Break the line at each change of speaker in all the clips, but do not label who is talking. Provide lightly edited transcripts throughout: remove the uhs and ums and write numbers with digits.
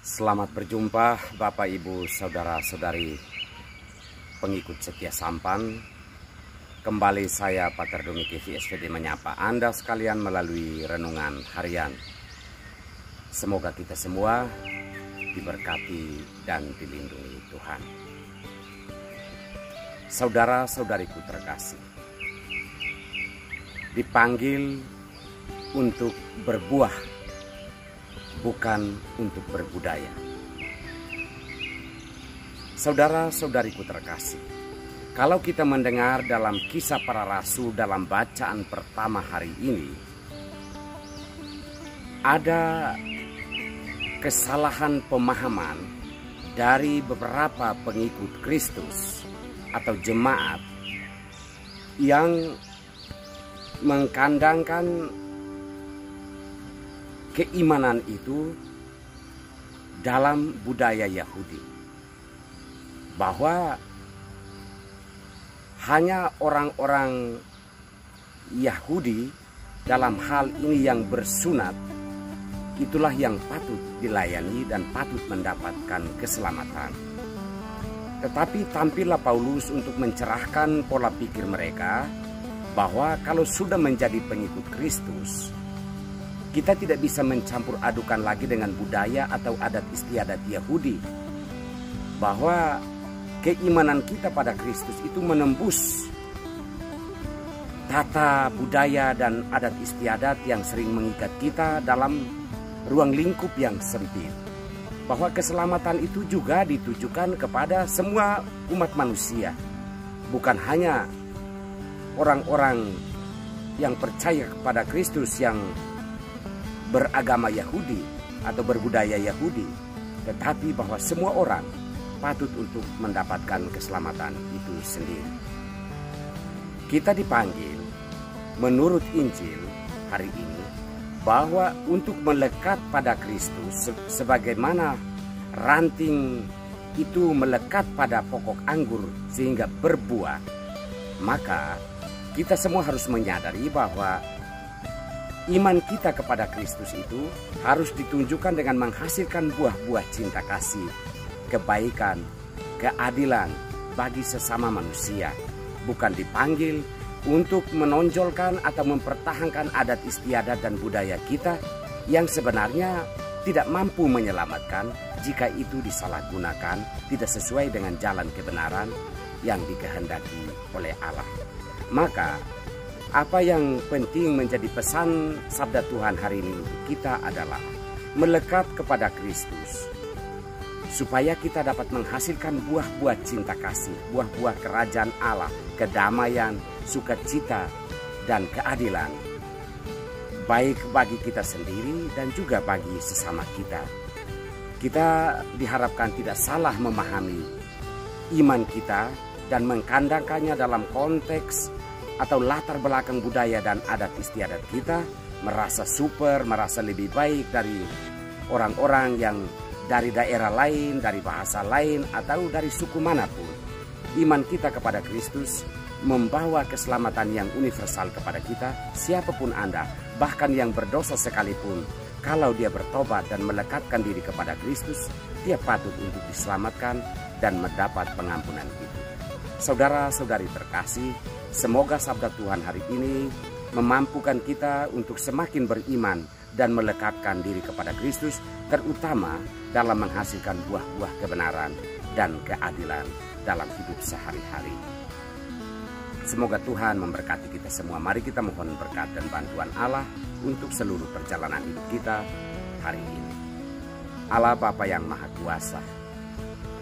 Selamat berjumpa Bapak Ibu Saudara-saudari pengikut setia Sampan. Kembali saya Pater Doni Kevi SPD menyapa Anda sekalian melalui renungan harian. Semoga kita semua diberkati dan dilindungi Tuhan. Saudara-saudariku terkasih, dipanggil untuk berbuah, bukan untuk berbudaya. Saudara-saudariku terkasih, kalau kita mendengar dalam Kisah Para Rasul dalam bacaan pertama hari ini, ada kesalahan pemahaman dari beberapa pengikut Kristus atau jemaat yang mengkandangkan keimanan itu dalam budaya Yahudi, bahwa hanya orang-orang Yahudi dalam hal ini yang bersunat itulah yang patut dilayani dan patut mendapatkan keselamatan. Tetapi tampillah Paulus untuk mencerahkan pola pikir mereka bahwa kalau sudah menjadi pengikut Kristus, kita tidak bisa mencampur adukan lagi dengan budaya atau adat istiadat Yahudi. Bahwa keimanan kita pada Kristus itu menembus tata budaya dan adat istiadat yang sering mengikat kita dalam ruang lingkup yang sempit. Bahwa keselamatan itu juga ditujukan kepada semua umat manusia, bukan hanya orang-orang yang percaya kepada Kristus yang beragama Yahudi atau berbudaya Yahudi, tetapi bahwa semua orang patut untuk mendapatkan keselamatan itu sendiri. Kita dipanggil menurut Injil hari ini bahwa untuk melekat pada Kristus sebagaimana ranting itu melekat pada pokok anggur sehingga berbuah, maka kita semua harus menyadari bahwa iman kita kepada Kristus itu harus ditunjukkan dengan menghasilkan buah-buah cinta kasih, kebaikan, keadilan bagi sesama manusia. Bukan dipanggil untuk menonjolkan atau mempertahankan adat istiadat dan budaya kita yang sebenarnya tidak mampu menyelamatkan jika itu disalahgunakan, tidak sesuai dengan jalan kebenaran yang dikehendaki oleh Allah. Maka apa yang penting menjadi pesan sabda Tuhan hari ini untuk kita adalah melekat kepada Kristus, supaya kita dapat menghasilkan buah-buah cinta kasih, buah-buah kerajaan Allah, kedamaian, sukacita, dan keadilan, baik bagi kita sendiri dan juga bagi sesama kita. Kita diharapkan tidak salah memahami iman kita dan mengkandangkannya dalam konteks atau latar belakang budaya dan adat istiadat kita, merasa super, merasa lebih baik dari orang-orang yang dari daerah lain, dari bahasa lain, atau dari suku manapun. Iman kita kepada Kristus membawa keselamatan yang universal kepada kita, siapapun Anda, bahkan yang berdosa sekalipun. Kalau dia bertobat dan melekatkan diri kepada Kristus, dia patut untuk diselamatkan dan mendapat pengampunan itu. Saudara-saudari terkasih, semoga sabda Tuhan hari ini memampukan kita untuk semakin beriman dan melekatkan diri kepada Kristus, terutama dalam menghasilkan buah-buah kebenaran dan keadilan dalam hidup sehari-hari. Semoga Tuhan memberkati kita semua. Mari kita mohon berkat dan bantuan Allah untuk seluruh perjalanan hidup kita hari ini. Allah Bapa yang Maha Kuasa,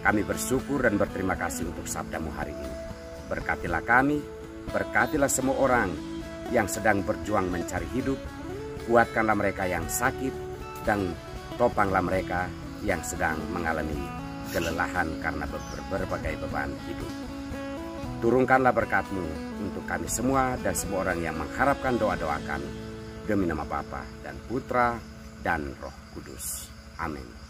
kami bersyukur dan berterima kasih untuk sabdamu hari ini. Berkatilah kami, berkatilah semua orang yang sedang berjuang mencari hidup, kuatkanlah mereka yang sakit, dan topanglah mereka yang sedang mengalami kelelahan karena berbagai beban hidup. Turunkanlah berkat-Mu untuk kami semua dan semua orang yang mengharapkan doa-doa kami, demi nama Bapa dan Putra dan Roh Kudus. Amin.